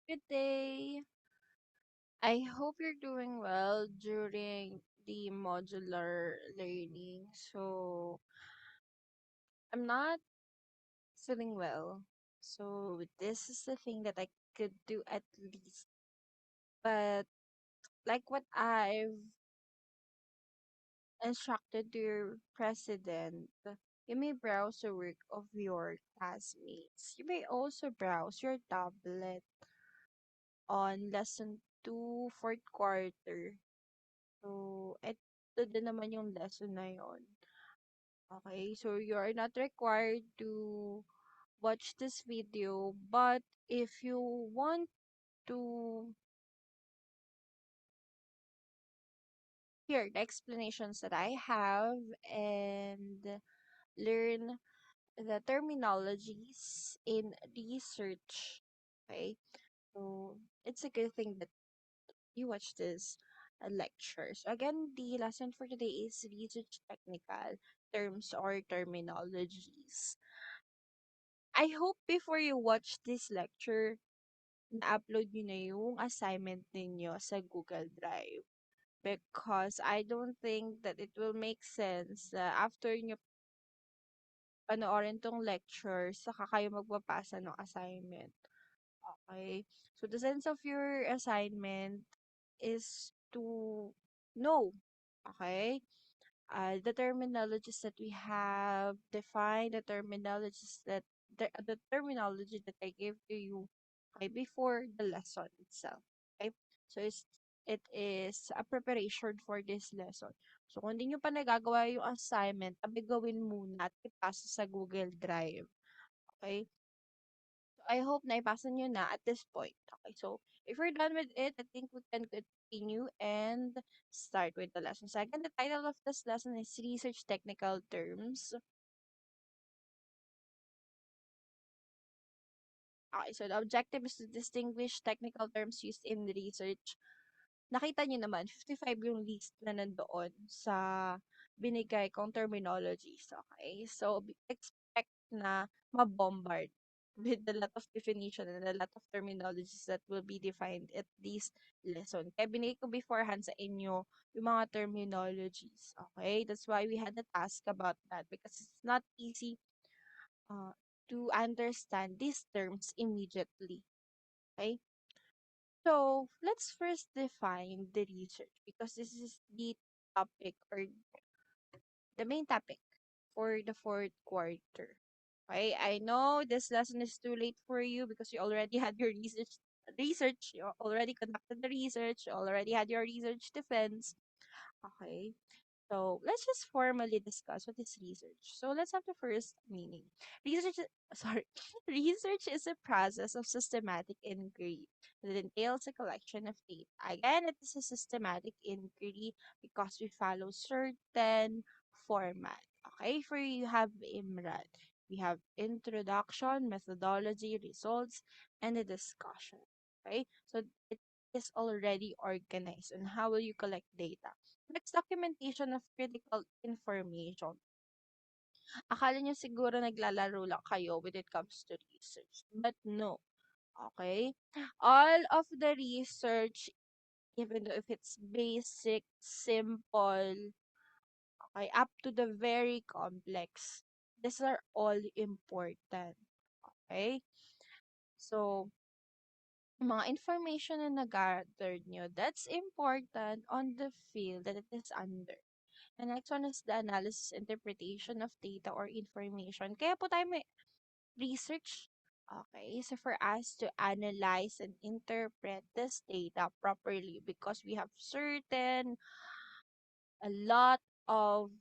Good day. I hope you're doing well during the modular learning. I'm not feeling well. So, this is the thing that I could do at least. But, like what I've instructed to your president, you may browse the work of your classmates. You may also browse your tablet on lesson 2, fourth quarter. So, eto din naman yung lesson na yon. Okay, so you are not required to watch this video, but if you want to hear the explanations that I have and learn the terminologies in research, okay, so it's a good thing that you watch this lecture. So again, the lesson for today is research technical terms or terminologies. I hope before you watch this lecture, na-upload nyo na yung assignment ninyo sa Google Drive. Because I don't think that it will make sense after nyo panoorin tong lecture, saka kayo magpapasa ng assignment. Okay? So, the sense of your assignment is to know, okay, the terminologies that we have, define the terminologies that the terminology that I gave to you, okay, before the lesson itself. Okay? So it is a preparation for this lesson. So kung hindi nyo pa nagagawa yung assignment, abi gawin muna at ipasa sa Google Drive. Okay? So I hope na ipasa nyo na at this point. Okay, so if we're done with it, I think we can continue and start with the lesson. So again, the title of this lesson is Research Technical Terms. Okay, so the objective is to distinguish technical terms used in research. Nakita niyo naman, 55 yung list na nandoon sa binigay kong terminologies. Okay, so expect na mabombard with a lot of definition and a lot of terminologies that will be defined at this lesson. Kaya binigay ko beforehand sa inyo yung mga terminologies. Okay, that's why we had a task about that because it's not easy uh, to understand these terms immediately. Okay? So, let's first define the research because this is the topic or the main topic for the fourth quarter. Okay? I know this lesson is too late for you because you already had your research, you already conducted the research, you already had your research defense. Okay? So let's just formally discuss what is research. So let's have the first meaning. Research, sorry, research is a process of systematic inquiry that entails a collection of data. Again, it is a systematic inquiry because we follow certain format. Okay, for you have IMRAD. We have introduction, methodology, results, and a discussion. Okay, so it is already organized on how will you collect data. Next, documentation of critical information. Akala nyo siguro naglalaro lang kayo when it comes to research. But no. Okay? All of the research, even though if it's basic, simple, okay, up to the very complex, these are all important. Okay? So, mga information na nag-gather nyo, that's important on the field that it is under. The next one is the analysis interpretation of data or information. Kaya po tayo may research. Okay, so for us to analyze and interpret this data properly because we have a lot of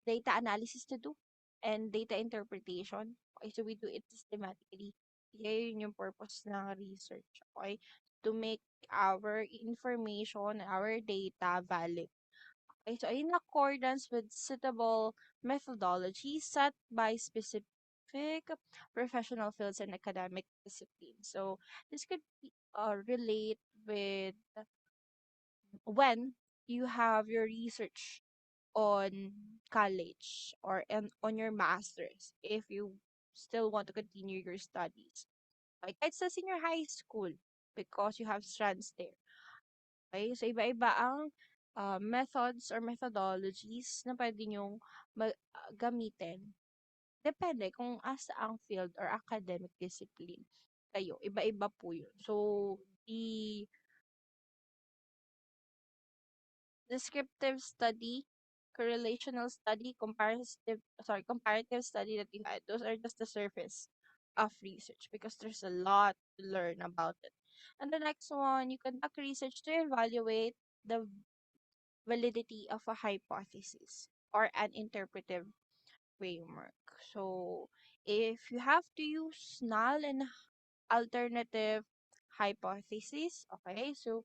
data analysis to do and data interpretation. Okay, so we do it systematically. Kaya yun yung purpose ng research. Okay, to make our information, our data valid. Okay, so in accordance with suitable methodology set by specific professional fields and academic disciplines. So this could be, relate with when you have your research on college or on your master's if you still want to continue your studies. Okay? Kahit sa senior high school, because you have strands there. Okay? So, iba-iba ang methods or methodologies na pwede nyong gamitin. Depende kung asa ang field or academic discipline kayo. Iba-iba po yun. So, the descriptive study, correlational study, comparative study that you had, those are just the surface of research because there's a lot to learn about it. And the next one, you conduct research to evaluate the validity of a hypothesis or an interpretive framework. So, if you have to use null and alternative hypothesis, okay, so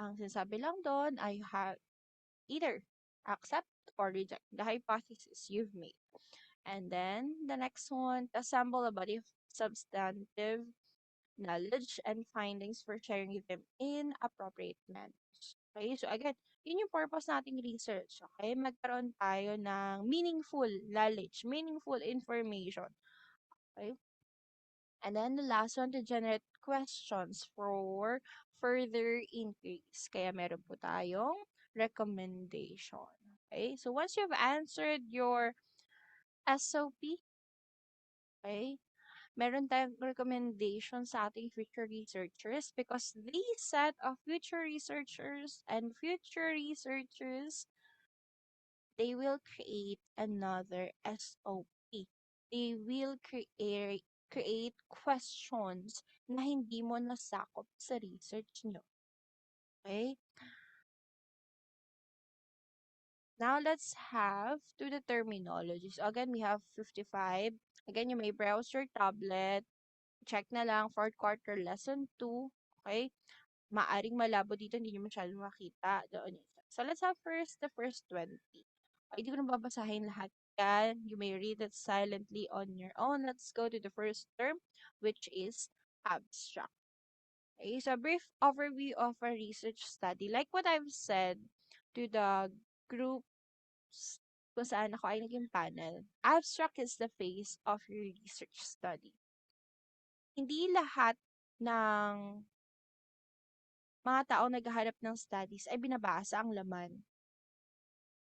ang sinasabi lang doon ay either accept or reject the hypothesis you've made. And then the next one, assemble a body of substantive knowledge and findings for sharing them in appropriate manners. Okay, so again, yun yung purpose nating research. Okay, magkaroon tayo ng meaningful knowledge, meaningful information. Okay, and then the last one, to generate questions for further increase. Kaya meron po tayong recommendation. Okay? So once you've answered your SOP, okay, meron tayong recommendation sa ating future researchers because these set of future researchers and future researchers, they will create another SOP. They will create questions na hindi mo nasakop sa research nyo. Okay? Now, let's have to the terminologies. Again, we have 55. Again, you may browse your tablet. Check na lang, fourth quarter lesson 2. Okay? Maaring malabo dito, hindi nyo masyadong makita. Doon yun. So, let's have first the first 20. Hindi ko na babasahin lahat yan. You may read it silently on your own. Let's go to the first term, which is abstract. Okay, so a brief overview of a research study. Like what I've said to the groups kung saan ako ay naging panel, abstract is the face of your research study. Hindi lahat ng mga tao naghahanap ng studies ay binabasa ang laman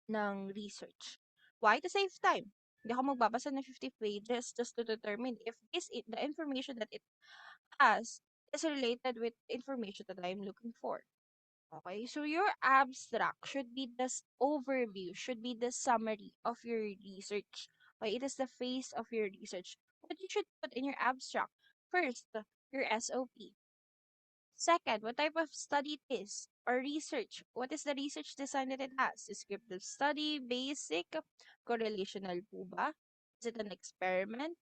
ng research. Why? To save time. Hindi ako magbabasa ng 50 pages just to determine if the information that it has is related with information that I'm looking for. Okay, so your abstract should be the overview, should be the summary of your research. Okay, it is the face of your research. What you should put in your abstract? First, your SOP. Second, what type of study it is or research. What is the research design that it has? Descriptive study, basic, correlational po ba? Is it an experiment?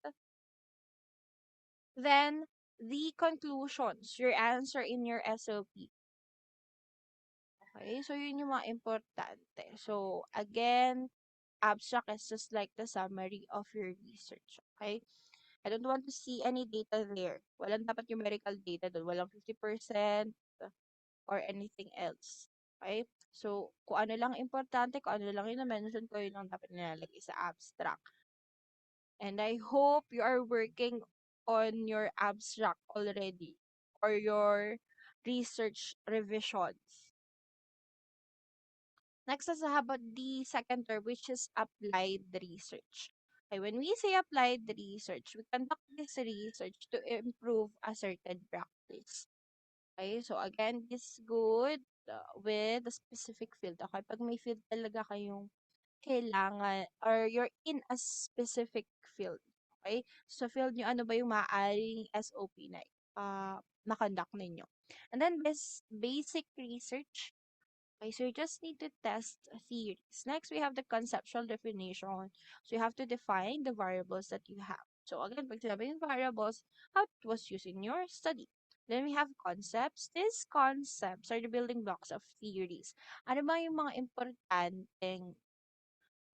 Then, the conclusions, your answer in your SOP. Okay, so yun yung mga importante. So, again, abstract is just like the summary of your research. Okay? I don't want to see any data there. Walang dapat numerical data doon. Walang 50% or anything else. Okay? So, kung ano lang importante, kung ano lang yung na-mention ko, yun ang dapat nilalagay sa abstract. And I hope you are working on your abstract already or your research revisions. Next is about the second term, which is applied research. Okay, when we say applied research, we conduct this research to improve a certain practice. Okay, so again, this good with the specific field. Okay, pag may field talaga kayong kailangan or you're in a specific field. Okay, so field nyo, ano ba yung maaaring SOP na conduct ninyo. And then this basic research. Okay, so you just need to test theories. Next, we have the conceptual definition. So you have to define the variables that you have. So again, pag sinabi yung variables, how it was used in your study. Then we have concepts. These concepts are the building blocks of theories. Ano ba yung mga importanteng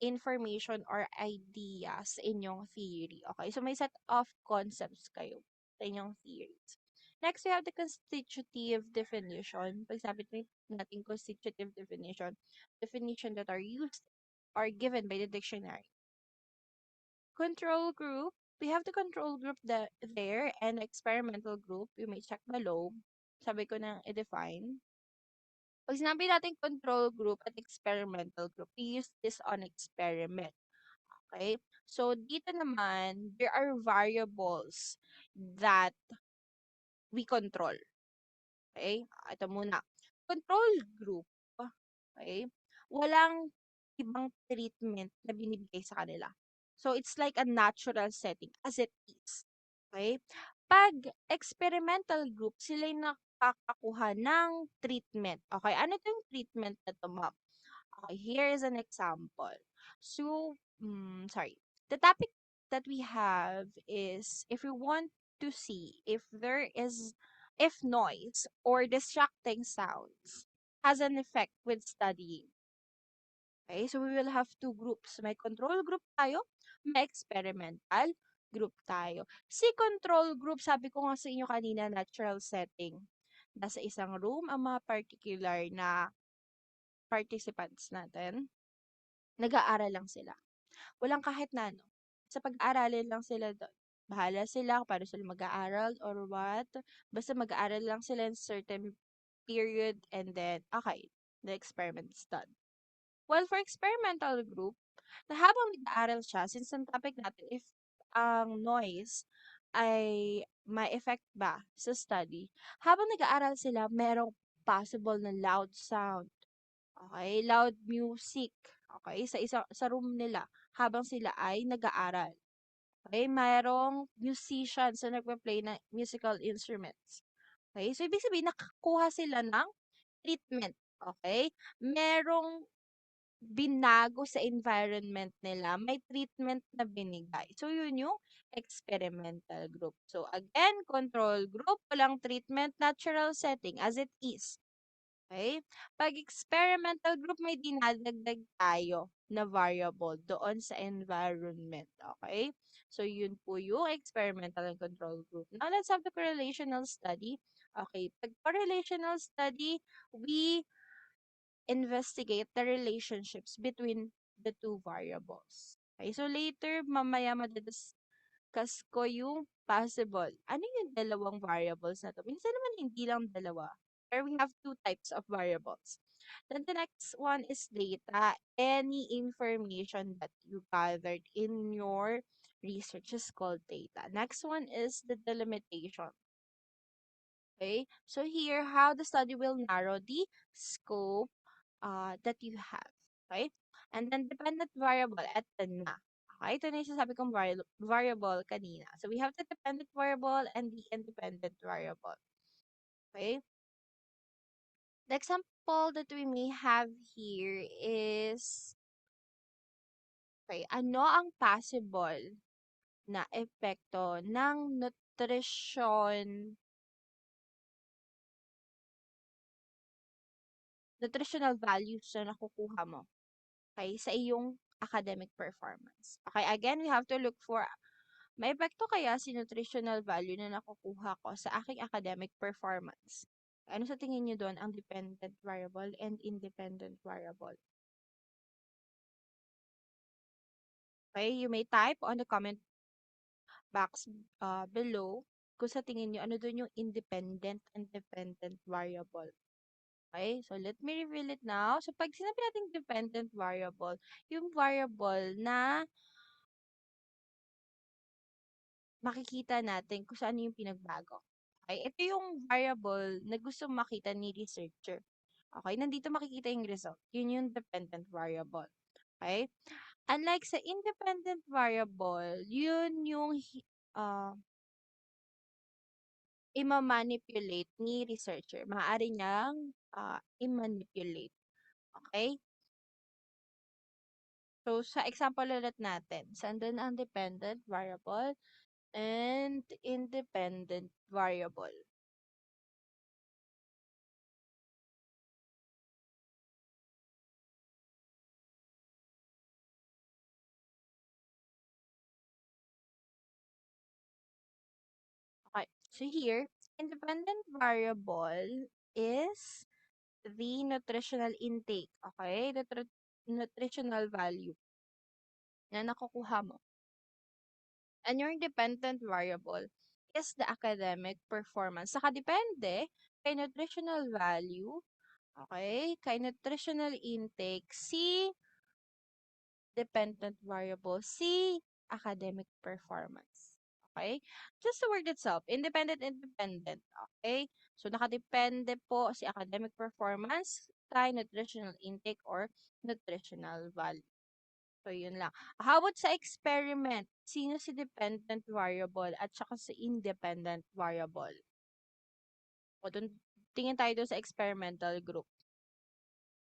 information or ideas sa inyong theory? Okay, so may set of concepts kayo sa inyong theories. Next, we have the constitutive definition. Pag sabi natin constitutive definition that are used or given by the dictionary. Control group, we have the control group there and experimental group. You may check below. Sabi ko na i-define. Pag sinabi natin control group at experimental group, we use this on experiment. Okay? So, dito naman, there are variables that we control. Okay? Ito muna. Control group, okay? Walang ibang treatment na binibigay sa kanila. So, it's like a natural setting as it is. Okay? Pag experimental group, sila yung nakakakuha ng treatment. Okay? Ano yung treatment na to, ma'am? Okay, here is an example. So, sorry. The topic that we have is if we want to see if noise or distracting sounds has an effect with studying. Okay, so we will have two groups. May control group tayo, may experimental group tayo. Si control group, sabi ko nga sa inyo kanina, natural setting. Nasa isang room ang mga particular na participants natin. Nag-aaral lang sila. Walang kahit na ano. Sa pag-aaralin lang sila doon. Bahala sila kung paano sila mag-aaral or what. Basta mag-aaral lang sila in certain period and then, okay, the experiment is done. Well, for experimental group, na habang nag-aaral siya, since ang topic natin, if ang noise ay may effect ba sa study, habang nag-aaral sila, merong possible na loud sound. Okay, loud music. Okay, sa room nila habang sila ay nag-aaral. Okay, mayroong musicians na nagpe-play ng musical instruments. Okay, so ibig sabihin nakakuha sila ng treatment. Okay, merong binago sa environment nila, may treatment na binigay. So, yun yung experimental group. So, again, control group, walang treatment, natural setting as it is. Okay? Pag experimental group, may dinadagdag tayo na variable doon sa environment. Okay? So, yun po yung experimental and control group. Now, let's have the correlational study. Okay. Pag correlational study, we investigate the relationships between the two variables. Okay? So, later, mamaya madidiscuss ko yung possible. Ano yung dalawang variables na to? Minsan naman hindi lang dalawa. Where we have two types of variables. Then the next one is data. Any information that you gathered in your research is called data. Next one is the delimitation. Okay, so here, how the study will narrow the scope that you have. Okay? And then dependent variable, eto na. Okay, ito na yung sasabi kong variable kanina. So we have the dependent variable and the independent variable. Okay? The example that we may have here is, okay, ano ang possible na epekto ng nutritional values na nakukuha mo, okay, sa iyong academic performance. Okay, again, we have to look for may epekto kaya si nutritional value na nakukuha ko sa aking academic performance? Ano sa tingin niyo doon ang dependent variable and independent variable? Okay, you may type on the comment box below kung sa tingin niyo ano doon yung independent and dependent variable. Okay, so let me reveal it now. So pag sinabi natin dependent variable, yung variable na makikita natin kung saan yung pinagbago. Okay, ito yung variable na gusto makita ni researcher. Okay, nandito makikita yung result. Yun yung dependent variable. Okay? Unlike sa independent variable, yun yung ima-manipulate ni researcher. Maaari niyang i-manipulate. Okay? So, sa example ulit natin, saan doon ang dependent variable and independent variable. Okay. So here, independent variable is the nutritional intake. Okay? The nutritional value na nakukuha mo. And your dependent variable is the academic performance. Saka depende kay nutritional value, okay, kay nutritional intake, C, dependent variable, C, academic performance. Okay? Just the word itself, independent. Okay? So, nakadepende po si academic performance kay nutritional intake or nutritional value. So, yun lang. How about sa experiment? Sino si dependent variable at saka si independent variable? O, tingin tayo doon sa experimental group.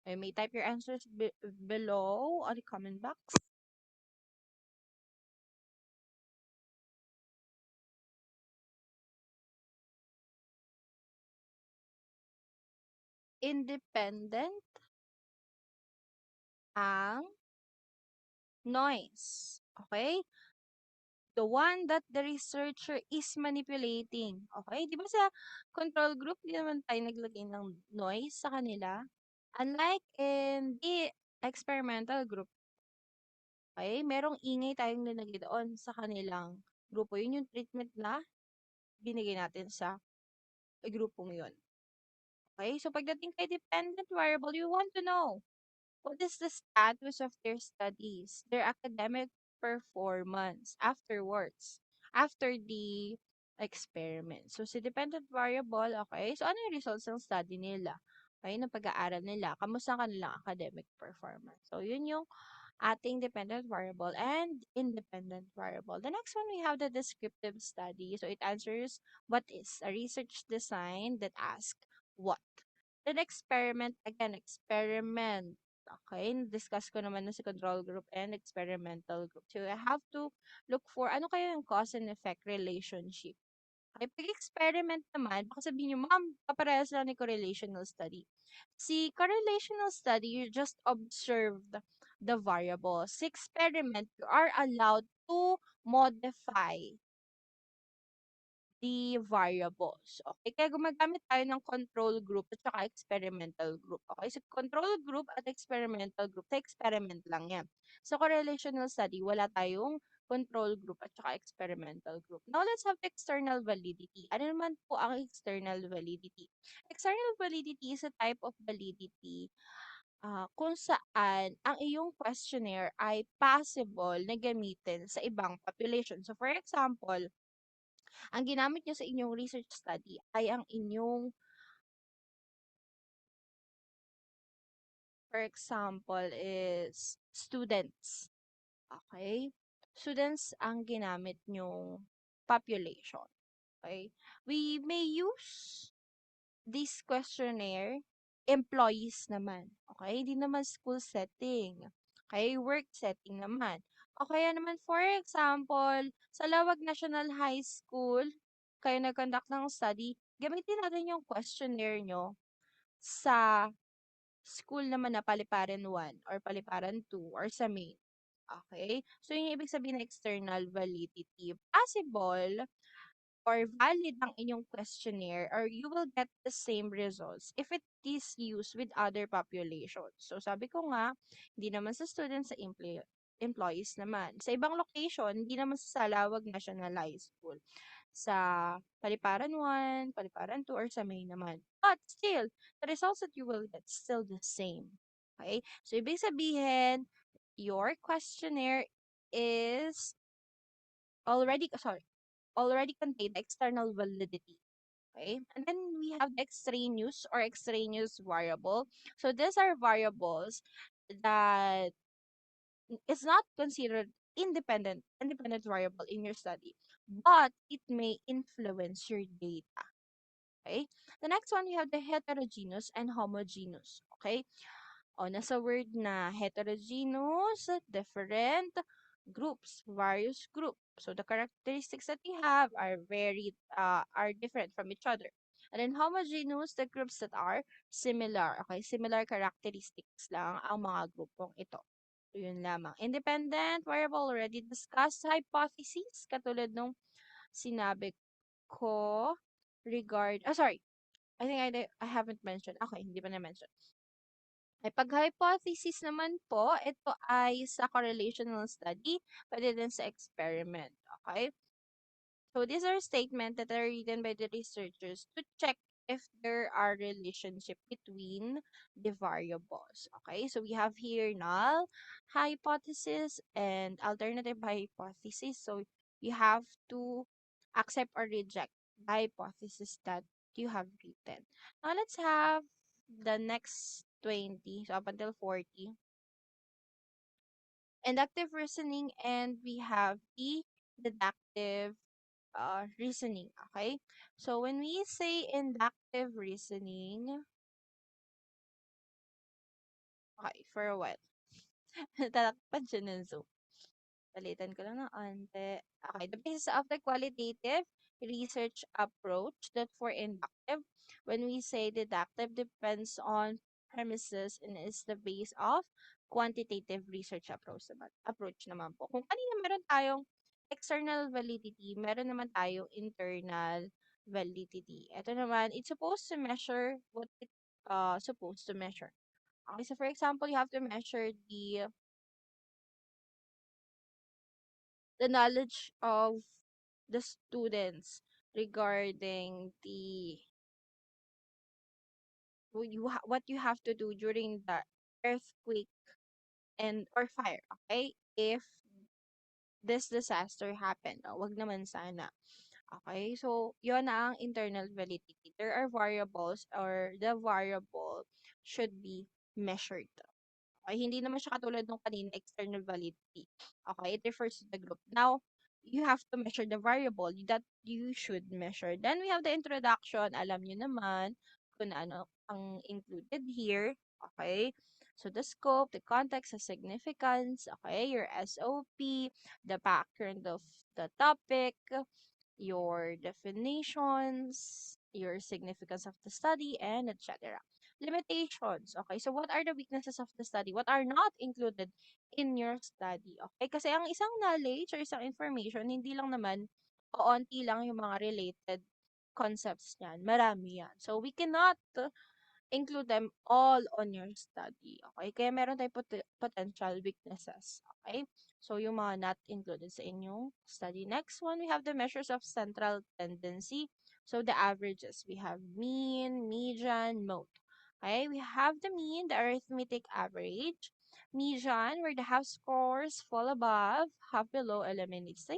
You may type your answers below on the comment box. Independent ang noise. Okay? The one that the researcher is manipulating. Okay? Di ba sa control group, di naman tayo naglagay ng noise sa kanila? Unlike in the experimental group, okay, merong ingay tayong nilagay doon sa kanilang grupo. Yun yung treatment na binigay natin sa grupong yun. Okay? So, pagdating kay dependent variable, you want to know what is the status of their studies, their academic performance afterwards, after the experiment. So, si dependent variable, okay? So, ano yung results ng study nila? Okay, ng pag-aaral nila. Kamusta ang kanilang academic performance? So, yun yung ating dependent variable and independent variable. The next one, we have the descriptive study. So, it answers what is a research design that asks what. Then experiment, again, experiment. Okay, discuss ko naman na sa control group and experimental group. So, I have to look for ano kaya yung cause and effect relationship. Okay, pag-experiment naman, baka sabihin nyo, ma'am, kaparehas lang ni correlational study. Si correlational study, you just observe the variables. Si experiment, you are allowed to modify the variables. Okay? Kaya gumagamit tayo ng control group at saka experimental group. Okay? So, control group at experimental group, sa experiment lang yan. Sa correlational study, wala tayong control group at saka experimental group. Now, let's have external validity. Ano naman po ang external validity? External validity is a type of validity kung saan ang iyong questionnaire ay possible na gamitin sa ibang population. So, for example, ang ginamit niyo sa inyong research study ay ang inyong, for example, is students. Okay? Students ang ginamit nyong population. Okay? We may use this questionnaire employees naman. Okay? Hindi naman school setting. Okay? Work setting naman. O kaya naman, for example, sa Lawag National High School, kayo nag-conduct ng study, gamitin natin yung questionnaire nyo sa school naman na Paliparan 1 or Paliparan 2 or sa main. Okay? So, yun yung ibig sabihin ng external validity. Possible or valid ang inyong questionnaire or you will get the same results if it is used with other populations. So, sabi ko nga, hindi naman sa students, sa employees naman. Sa ibang location, hindi naman sa Salawag National High School. Sa Paliparan 1, Paliparan 2, or sa May naman. But still, the results that you will get still the same. Okay? So, ibig sabihin, your questionnaire is already contain the external validity. Okay? And then we have the extraneous or extraneous variable. So these are variables that is not considered independent variable in your study, but it may influence your data. Okay? The next one, we have the heterogeneous and homogeneous. Okay? O, nasa word na heterogeneous, different groups, various group. So, the characteristics that we have are different from each other. And then homogeneous, the groups that are similar. Okay, similar characteristics lang ang mga grupong ito. So, yun lamang. Independent variable, already discussed. Hypothesis, katulad nung sinabi ko sorry. I think I haven't mentioned. Okay, hindi pa na-mention. Ay pag-hypothesis naman po, ito ay sa correlational study, pwede din sa experiment. Okay? So these are statements that are written by the researchers to check if there are relationship between the variables. Okay, so we have here null hypothesis and alternative hypothesis. So you have to accept or reject the hypothesis that you have written. Now let's have the next 20, so up until 40. Inductive reasoning, and we have the deductive reasoning. Okay, so when we say inductive reasoning, okay, for a while, tatakpan siya ng Zoom. Palitan ko lang ng onte. Okay, the basis of the qualitative research approach that for inductive, when we say deductive, depends on premises and is the base of quantitative research approach naman po. Kung kanina meron tayong external validity, meron naman tayong internal validity. Ito naman, it's supposed to measure what it supposed to measure. Okay, so for example, you have to measure the knowledge of the students regarding what you have to do during the earthquake and or fire, okay, if this disaster happened. Wag naman sana. Okay, so yon na ang internal validity. There are variables or the variable should be measured. Okay, hindi naman siya katulad nung kanina, external validity. Okay, it refers to the group. Now, you have to measure the variable that you should measure. Then we have the introduction. Alam niyo naman kung ano ang included here. Okay, so the scope, the context, the significance, okay, your SOP, the background of the topic, your definitions, your significance of the study, and etc. Limitations. Okay, so what are the weaknesses of the study? What are not included in your study? Okay, kasi ang isang knowledge or isang information, hindi lang naman onti lang yung mga related concepts niyan. Marami yan. So, we cannot include them all on your study. Okay? Kaya meron tayong potential weaknesses. Okay? So, yung mga not included sa inyong study. Next one, we have the measures of central tendency. So, the averages. We have mean, median, mode. Okay? We have the mean, the arithmetic average. Median, where the half scores fall above, half below, eliminates the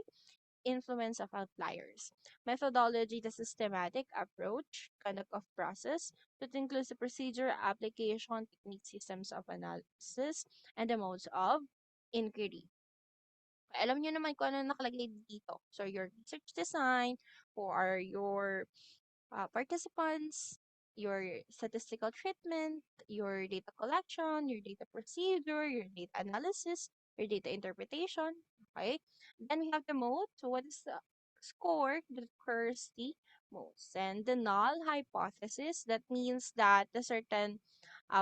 influence of outliers. Methodology, the systematic approach, conduct of process, that includes the procedure, application, technique, systems of analysis, and the modes of inquiry. Alam niyo naman kung ano nakalagay dito. So, your research design, who are your participants, your statistical treatment, your data collection, your data procedure, your data analysis, your data interpretation. Okay. Then we have the mode. So what is the score that occurs the most? And the null hypothesis, that means that the certain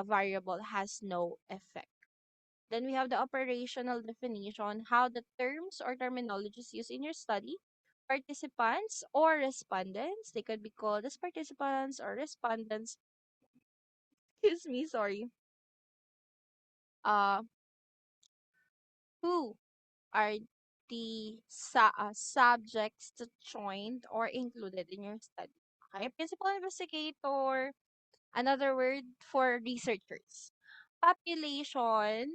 variable has no effect. Then we have the operational definition, how the terms or terminologies used in your study, participants or respondents, they could be called as participants or respondents, excuse me, sorry, uh, who are the subjects that joined or included in your study. Okay, principal investigator, another word for researchers. Population,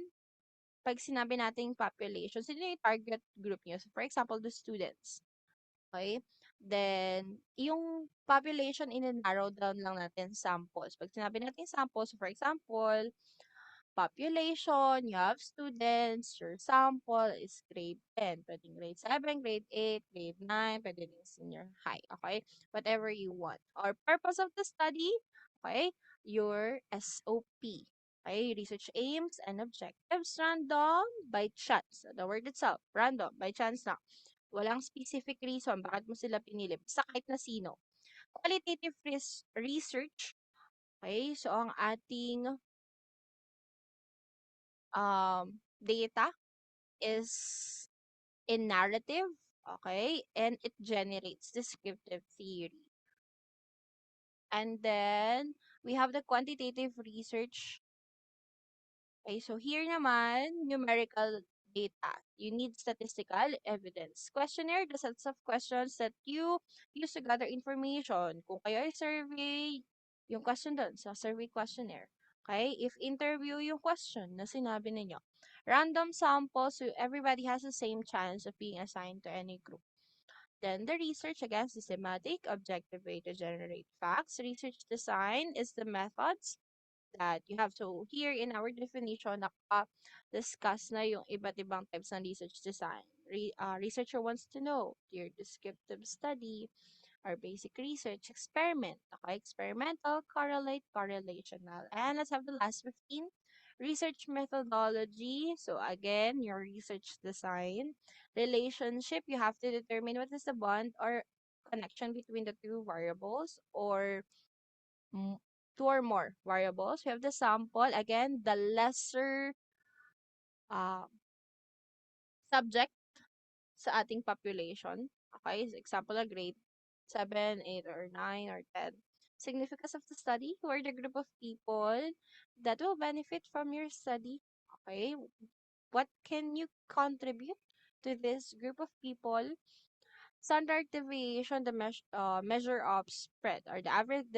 pag sinabi nating population, sino yung target group niyo? So, for example, the students. Okay? Then, yung population, in-narrow down lang natin samples. Pag sinabi natin samples, for example, population, you have students, your sample is grade 10, pwedeng grade 7, grade 8, grade 9, pwede din senior high, okay? Whatever you want. Or purpose of the study, okay? Your SOP, okay? Research aims and objectives, random, by chance. The word itself, random, by chance na. Walang specific reason bakit mo sila pinili. Basta kahit na sino. Qualitative research, okay? So, ang ating data is in narrative, okay? And it generates descriptive theory. And then, we have the quantitative research. Okay, so here naman, numerical data. You need statistical evidence. Questionnaire, the sets of questions that you use to gather information. Kung kayo ay survey, yung question doon sa survey questionnaire. Okay? If interview yung question na sinabi ninyo. Random samples, so everybody has the same chance of being assigned to any group. Then the research, again, systematic, objective way to generate facts. Research design is the methods that you have to, here in our definition, discuss na yung iba't ibang types ng research design. Researcher wants to know your descriptive study or basic research, experiment. Okay, experimental, correlate, correlational. And let's have the last 15. Research methodology. So again, your research design. Relationship, you have to determine what is the bond or connection between the two variables or m- two or more variables. We have the sample. Again, the lesser uh, subject sa ating population. Okay, so example, a grade 7, 8, or 9, or 10. Significance of the study, who are the group of people that will benefit from your study. Okay, what can you contribute to this group of people? Standard deviation, the measure of spread, or the average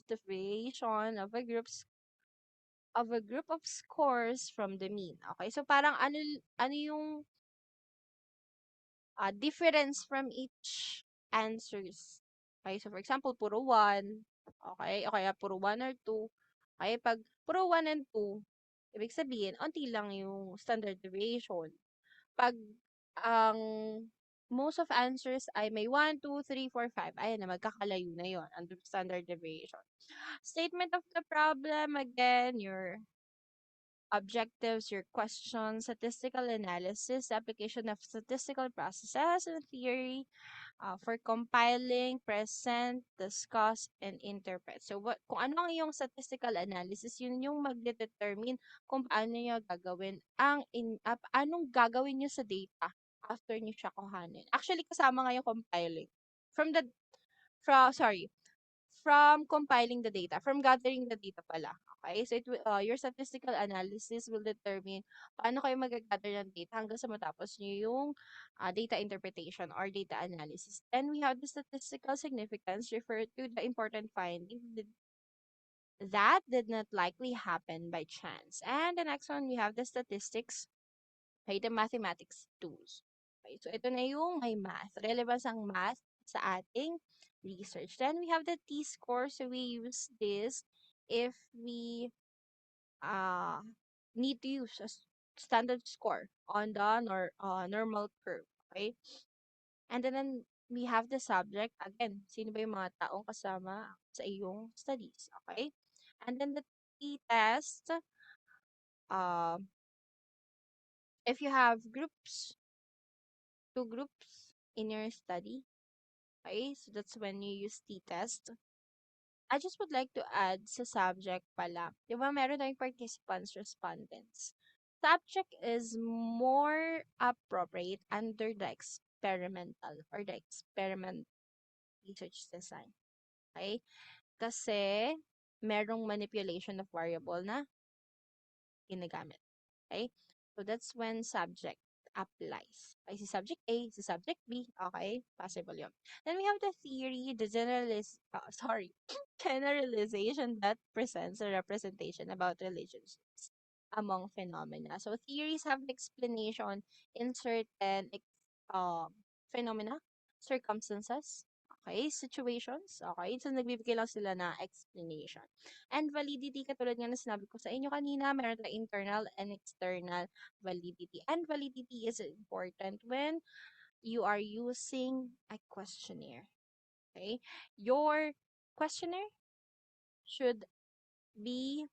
deviation of a group of scores from the mean. Okay, so parang ano yung difference from each answers. Okay, so for example, puro 1, okay, o kaya puro 1 or 2. Okay, pag puro 1 and 2, ibig sabihin, onti lang yung standard deviation. Pag ang most of answers ay may 1, 2, 3, 4, 5, ayan na, magkakalayo na yon ang standard deviation. Statement of the problem, again, your objectives, your questions, statistical analysis, application of statistical processes and theory for compiling, present, discuss, and interpret. So, kung ano ang iyong statistical analysis, yun yung magdedetermine kung paano nyo gagawin anong gagawin nyo sa data after nyo siya kuhanin. Actually, kasama nga yung compiling. From the, sorry, from compiling the data, from gathering the data pala. Okay? So, your statistical analysis will determine paano kayo mag-gather ng data hanggang sa matapos nyo yung data interpretation or data analysis. Then, we have the statistical significance refer to the important finding that did not likely happen by chance. And the next one, we have the statistics, okay, the mathematics tools. Okay, so ito na yung may math. Relevance ang math sa ating research. Then we have the T-score. So we use this if we uh, need to use a standard score on the normal curve. Okay? And then we have the subject. Again, sino ba yung mga taong kasama sa iyong studies? Okay? And then the T-test, uh, if you have two groups in your study, okay? So that's when you use t-test. I just would like to add sa subject pala. Di ba meron tayong participants, respondents. Subject is more appropriate under the experimental or the experiment research design. Okay? Kasi merong manipulation of variable na ginagamit. Okay? So that's when subject applies. Okay, si subject A, si subject B. Okay? Possible yun. Then we have the theory, the generalization that presents a representation about relationships among phenomena. So theories have explanation in certain phenomena, circumstances, okay, situations, okay. So nagbibigay lang sila na explanation. And validity, katulad nga na sinabi ko sa inyo kanina, meron tayong internal and external validity. And validity is important when you are using a questionnaire. Okay? Your questionnaire should be,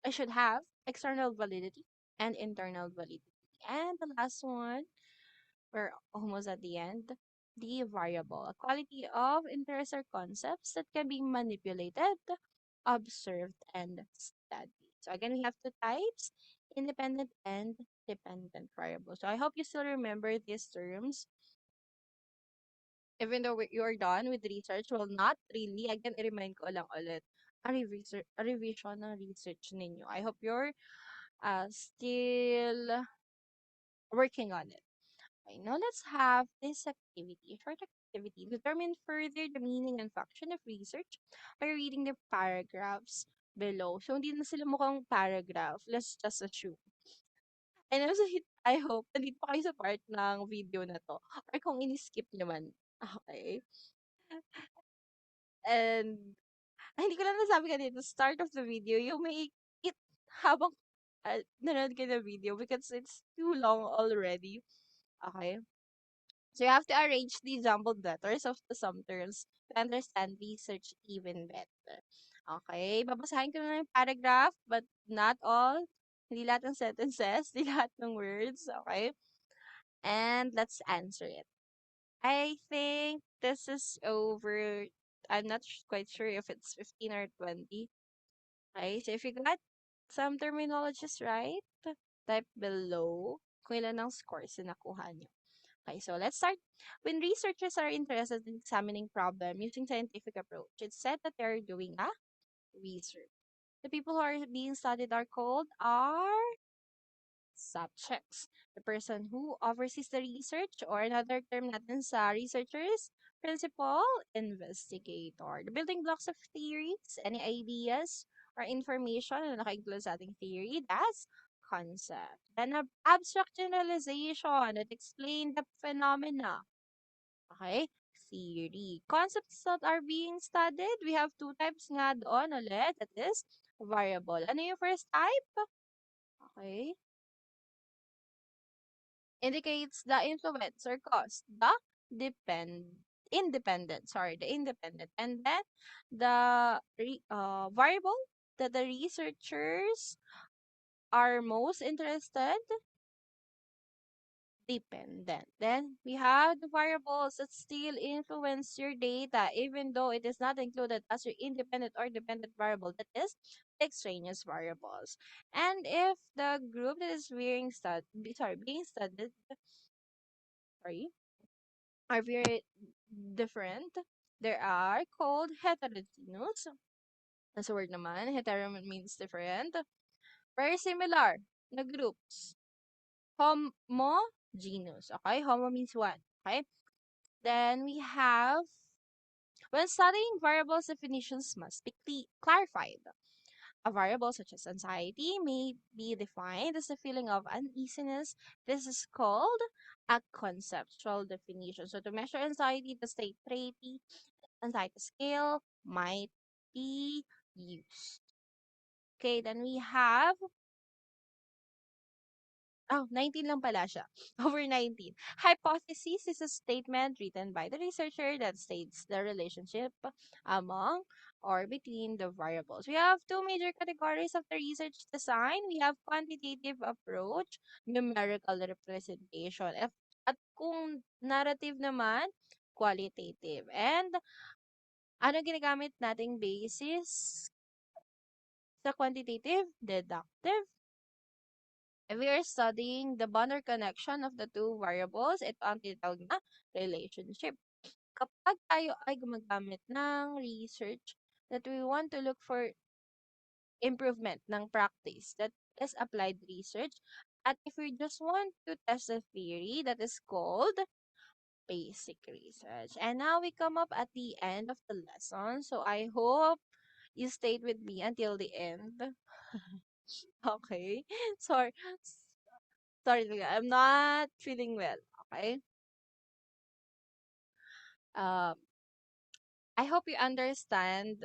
should have external validity and internal validity. And the last one, we're almost at the end. The variable, a quality of interest or concepts that can be manipulated, observed, and studied. So again, we have two types, independent and dependent variables. So I hope you still remember these terms. Even though you're done with research, well, not really. Again, i-remind ko lang ulit, a revision ng research ninyo. I hope you're still working on it. Okay, now let's have this activity, short activity. Determine further the meaning and function of research by reading the paragraphs below. So, hindi na sila mukhang paragraph. Let's just assume. And also, I hope nandito pa kayo sa part ng video na to. Or kung ini-skip nyo man. Okay. And, hindi ko lang nasabi kanina, start of the video, you may it habang nanonood kayo ng video because it's too long already. Okay. So you have to arrange the jumbled letters of the some terms to understand research even better. Okay, babasahin ko na yung paragraph, but not all. Hindi lahat ng sentences, hindi lahat ng words, okay? And let's answer it. I think this is over. I'm not quite sure if it's 15 or 20. Okay, so if you got some terminologies right, type below kung ilan ang scores na nakuha nyo. Okay, so let's start. When researchers are interested in examining problem using scientific approach, it's said that they're doing a research. The people who are being studied are called are subjects. The person who oversees the research, or another term natin sa researchers, principal investigator. The building blocks of theories, any ideas or information na naka-include sa ating theory, that's concept. Then abstract generalization that explain the phenomena. Okay? Theory. Concepts that are being studied, we have two types nga doon ulit. That is variable. Ano yung first type? Okay. Indicates the influence or cause. The independent. And then the variable that the researchers are most interested, dependent. Then we have the variables that still influence your data even though it is not included as your independent or dependent variable. That is extraneous variables. And if the group that is being studied, sorry, are very different, they are called heterogeneous. That's a word naman. Hetero means different. Very similar na groups. Homogeneous. Okay? Homo means one. Okay? Then we have, when studying variables, definitions must be clarified. A variable such as anxiety may be defined as a feeling of uneasiness. This is called a conceptual definition. So to measure anxiety, the state rating anxiety scale might be used. Okay, then we have, 19 lang pala siya. Over 19. Hypothesis is a statement written by the researcher that states the relationship among or between the variables. We have two major categories of the research design. We have quantitative approach, numerical representation. At kung narrative naman, qualitative. And ano ginagamit nating basis sa quantitative? Deductive. If we are studying the bond or connection of the two variables, ito ang tinatawag na relationship. Kapag tayo ay gumagamit ng research that we want to look for improvement ng practice, that is applied research. At if we just want to test a theory, that is called basic research. And now we come up at the end of the lesson. So I hope you stayed with me until the end. Okay. Sorry. Sorry, I'm not feeling well. Okay. Um, I hope you understand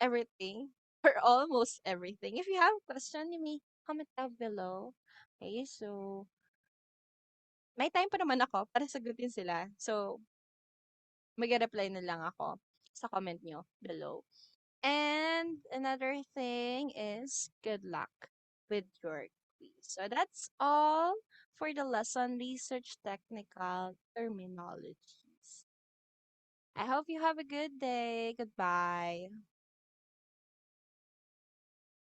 everything or almost everything. If you have a question, you may comment down below. Okay, so may time pa naman ako para sagutin sila. So, mag-reply na lang ako sa comment nyo below. And another thing is good luck with your quiz. So that's all for the lesson research technical terminologies. I hope you have a good day. Goodbye.